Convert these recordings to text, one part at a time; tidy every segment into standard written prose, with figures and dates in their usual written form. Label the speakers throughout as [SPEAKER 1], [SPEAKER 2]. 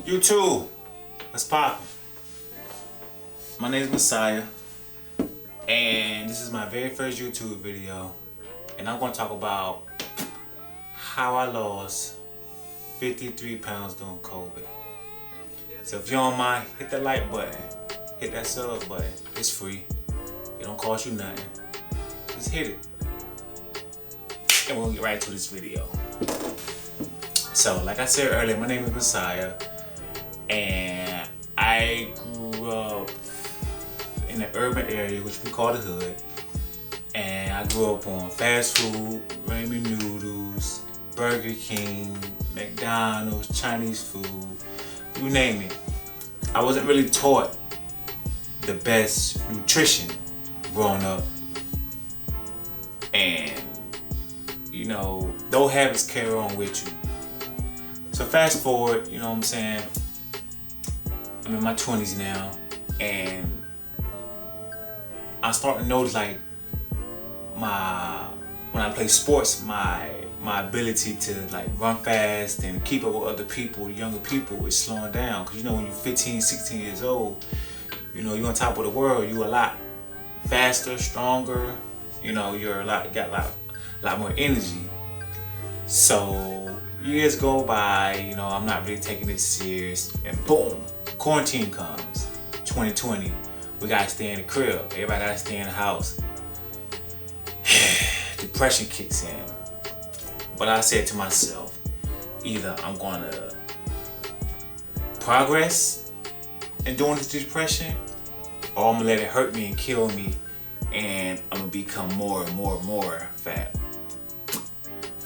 [SPEAKER 1] YouTube, what's poppin'? My name is Messiah, and this is my very first YouTube video, and I'm gonna talk about how I lost 53 pounds during COVID. So if you don't mind, hit that like button, hit that sub button. It's free. It don't cost you nothing. Just hit it, and we'll get right to this video. So, like I said earlier, my name is Messiah, and I grew up in an urban area, which we call the hood. And I grew up on fast food, ramen noodles, Burger King, McDonald's, Chinese food, you name it. I wasn't really taught the best nutrition growing up. And, you know, those habits carry on with you. So fast forward, you know what I'm saying, I'm in my 20s now, and I'm starting to notice, like, when I play sports, my ability to like run fast and keep up with other people, younger people, is slowing down. Cause you know, when you're 15, 16 years old, you know, you're on top of the world, you're a lot faster, stronger, you know, you got a lot more energy. So years go by, you know, I'm not really taking it serious, and boom, quarantine comes. 2020, we gotta stay in the crib. Everybody gotta stay in the house. Depression kicks in. But I said to myself, either I'm gonna progress in doing this depression, or I'm gonna let it hurt me and kill me, and I'm gonna become more and more fat.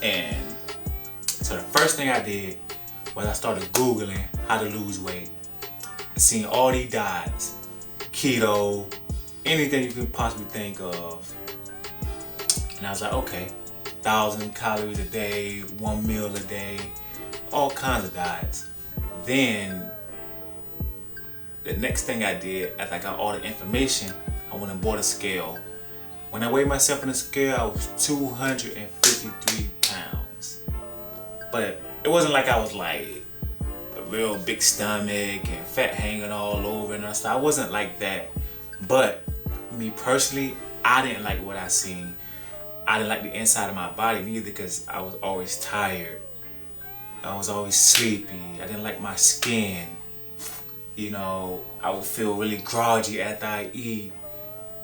[SPEAKER 1] And so the first thing I did was I started Googling how to lose weight. Seeing all these diets, keto, anything you can possibly think of. And I was like, okay, 1,000 calories a day, 1 meal a day, all kinds of diets. Then the next thing I did, after I got all the information, I went and bought a scale. When I weighed myself on the scale, I was 253 pounds. But it wasn't like I was like a real big stomach and fat hanging all over and stuff. I wasn't like that. But me personally, I didn't like what I seen. I didn't like the inside of my body neither, because I was always tired. I was always sleepy. I didn't like my skin. You know, I would feel really groggy after I eat.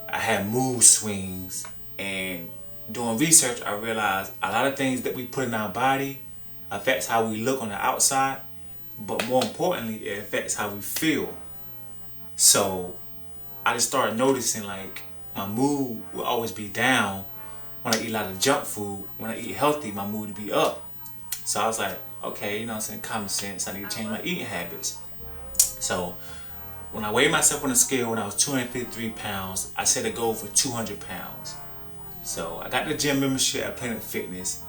[SPEAKER 1] I had mood swings. And doing research, I realized a lot of things that we put in our body affects how we look on the outside, but more importantly, it affects how we feel. So I just started noticing, like, my mood will always be down when I eat a lot of junk food. When I eat healthy, my mood would be up. So I was like, okay, you know what I'm saying, common sense, I need to change my eating habits. So when I weighed myself on the scale when I was 253 pounds, I set a goal for 200 pounds. So I got the gym membership at Planet Fitness,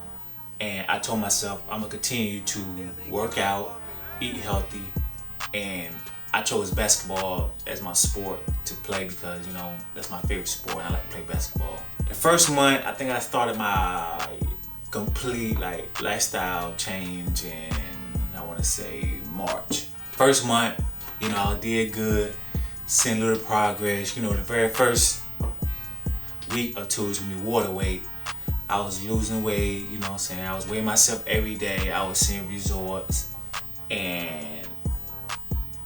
[SPEAKER 1] and I told myself I'm gonna continue to work out, eat healthy, and I chose basketball as my sport to play because, you know, that's my favorite sport and I like to play basketball. The first month, I think I started my complete like lifestyle change in, I want to say, March. First month, you know, I did good, seeing a little progress. You know, the very first week or two was gonna be water weight. I was losing weight, you know what I'm saying? I was weighing myself every day. I was seeing results, and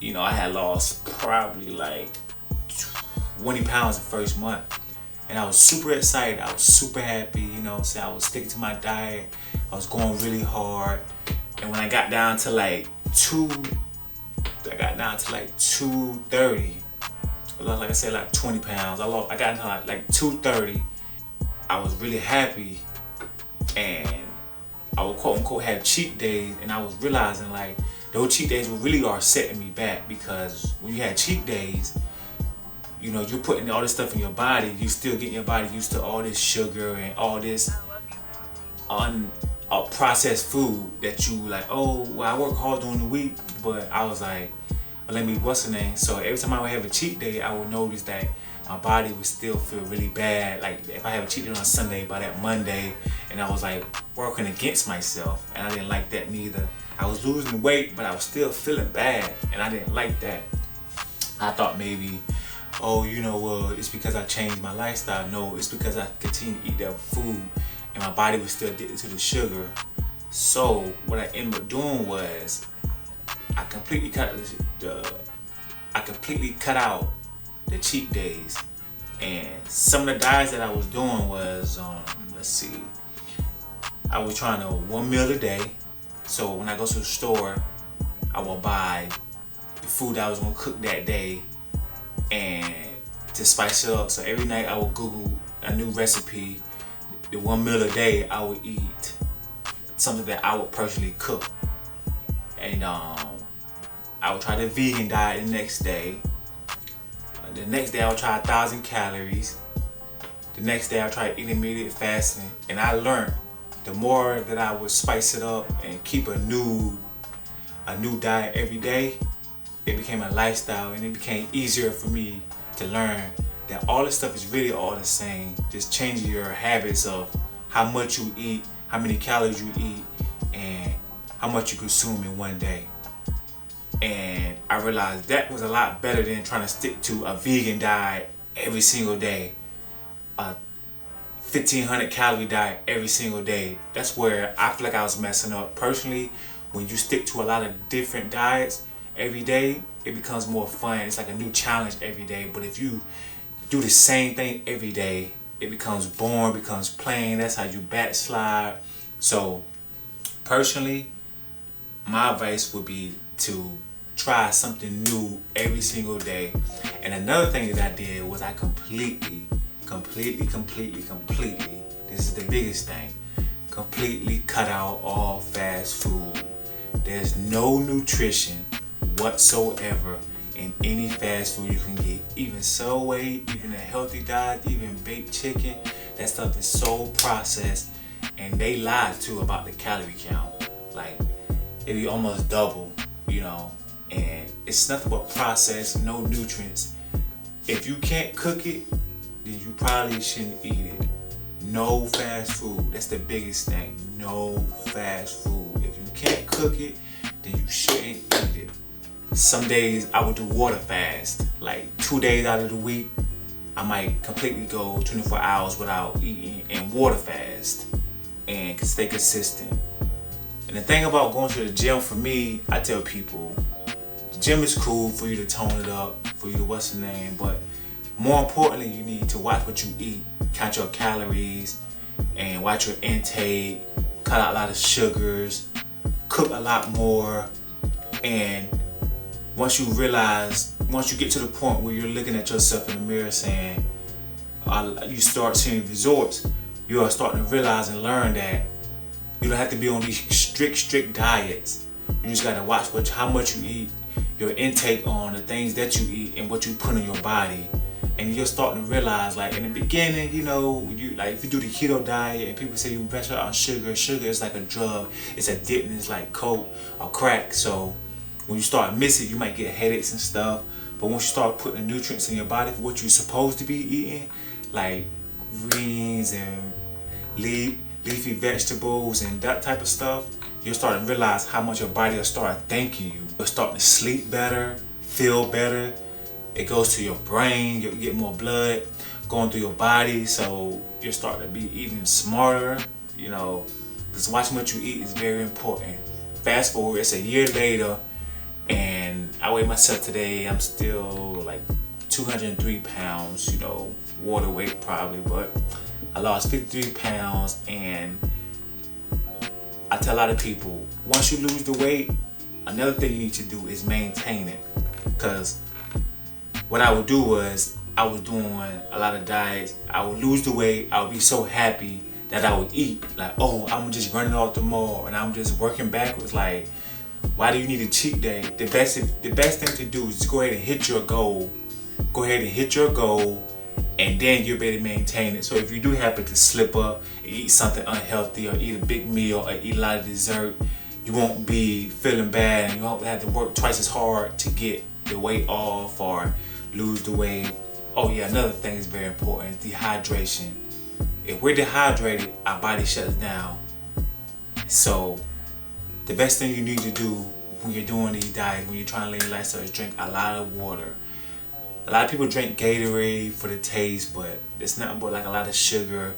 [SPEAKER 1] you know, I had lost probably like 20 pounds the first month. And I was super excited. I was super happy, you know what I'm saying? I was sticking to my diet. I was going really hard. And when I got down to like 230, like I said, like 20 pounds. I got down to like 230. I was really happy. And I would quote unquote have cheat days, and I was realizing like those cheat days really are setting me back, because when you had cheat days, you know, you're putting all this stuff in your body, you still getting your body used to all this sugar and all this processed food that you like, oh, well, I work hard during the week, but I was like, well, let me, what's the name? So every time I would have a cheat day, I would notice that my body would still feel really bad. Like if I have a cheat day on Sunday, by that Monday, and I was like working against myself, and I didn't like that neither. I was losing weight, but I was still feeling bad, and I didn't like that. I thought maybe, oh, it's because I changed my lifestyle. No, it's because I continued to eat that food, and my body was still addicted to the sugar. So what I ended up doing was I completely cut out the cheat days. And some of the diets that I was doing was, I was trying to 1 meal a day. So when I go to the store, I will buy the food that I was gonna cook that day and to spice it up. So every night I would Google a new recipe. The 1 meal a day I would eat something that I would personally cook. And I would try the vegan diet the next day. The next day I'll try 1,000 calories. The next day I'll try intermittent fasting. And I learned the more that I would spice it up and keep a new diet every day, it became a lifestyle, and it became easier for me to learn that all this stuff is really all the same. Just changing your habits of how much you eat, how many calories you eat, and how much you consume in one day. And I realized that was a lot better than trying to stick to a vegan diet every single day, a 1,500 calorie diet every single day. That's where I feel like I was messing up. Personally, when you stick to a lot of different diets every day, it becomes more fun. It's like a new challenge every day. But if you do the same thing every day, it becomes boring, becomes plain. That's how you backslide. So personally, my advice would be to try something new every single day. And another thing that I did was I completely, this is the biggest thing, completely cut out all fast food. There's no nutrition whatsoever in any fast food you can get. Even Subway, even a healthy diet, even baked chicken, that stuff is so processed, and they lie too about the calorie count. Like, it be almost double, and it's nothing but processed, no nutrients. If you can't cook it, then you probably shouldn't eat it. No fast food. That's the biggest thing. No fast food. If you can't cook it, then you shouldn't eat it. Some days I would do water fast. Like 2 days out of the week, I might completely go 24 hours without eating and water fast and stay consistent. And the thing about going to the gym, for me, I tell people, the gym is cool for you to tone it up, for you to but more importantly, you need to watch what you eat, count your calories, and watch your intake, cut out a lot of sugars, cook a lot more. And once you get to the point where you're looking at yourself in the mirror saying, you start seeing results, you are starting to realize and learn that you don't have to be on these strict diets. You just gotta watch how much you eat, your intake on the things that you eat and what you put in your body. And you're starting to realize, like in the beginning, if you do the keto diet and people say you venture out on sugar is like a drug, it's addicting, it's like coke or crack. So when you start missing, you might get headaches and stuff. But once you start putting the nutrients in your body for what you're supposed to be eating, like greens and leafy vegetables and that type of stuff, you're starting to realize how much your body will start thanking you. You're starting to sleep better, feel better. It goes to your brain, you'll get more blood going through your body, so you're starting to be even smarter, because watching what you eat is very important. Fast forward, it's a year later, and I weigh myself today, I'm still like 203 pounds, water weight probably, but I lost 53 pounds, and I tell a lot of people, once you lose the weight, another thing you need to do is maintain it. Because what I would do was, I was doing a lot of diets, I would lose the weight, I would be so happy that I would eat, like, oh, I'm just running off the mall, and I'm just working backwards, like, why do you need a cheat day? The best thing to do is just go ahead and hit your goal, and then you'll be able to maintain it. So if you do happen to slip up and eat something unhealthy or eat a big meal or eat a lot of dessert, you won't be feeling bad and you won't have to work twice as hard to get the weight off or lose the weight. Oh yeah, another thing is very important, dehydration. If we're dehydrated, our body shuts down. So the best thing you need to do when you're doing these diets, when you're trying to live your lifestyle, is drink a lot of water. A lot of people drink Gatorade for the taste, but it's nothing but like a lot of sugar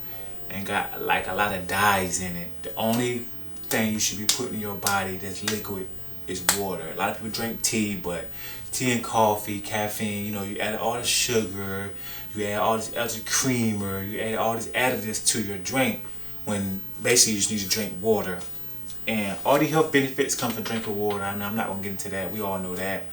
[SPEAKER 1] and got like a lot of dyes in it. The only thing you should be putting in your body that's liquid is water. A lot of people drink tea, but tea and coffee, caffeine, you know, you add all the sugar, you add all this extra creamer, you add all these additives to your drink when basically you just need to drink water. And all the health benefits come from drinking water. I mean, I'm not going to get into that. We all know that.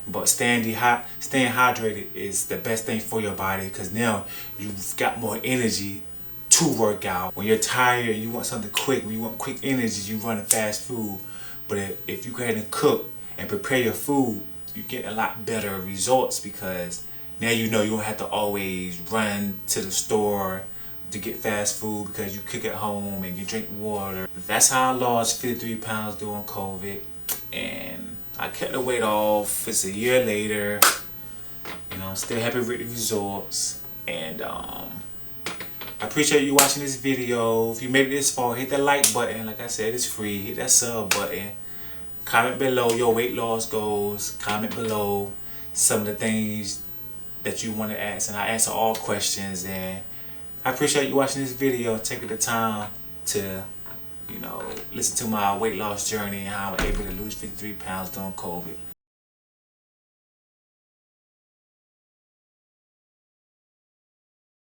[SPEAKER 1] But staying hydrated is the best thing for your body, because now you've got more energy to work out. When you're tired and you want something quick, when you want quick energy, you run a fast food. But if you go ahead and cook and prepare your food, you get a lot better results, because now you know you don't have to always run to the store to get fast food, because you cook at home and you drink water. That's how I lost 53 pounds during COVID, and I kept the weight off. It's a year later. You know, I'm still happy with the results, and I appreciate you watching this video. If you made it this far, hit that like button. Like I said, it's free. Hit that sub button. Comment below your weight loss goals. Comment below some of the things that you want to ask, and I answer all questions. And I appreciate you watching this video, taking the time to, you know, listen to my weight loss journey and how I'm able to lose 53 pounds during COVID.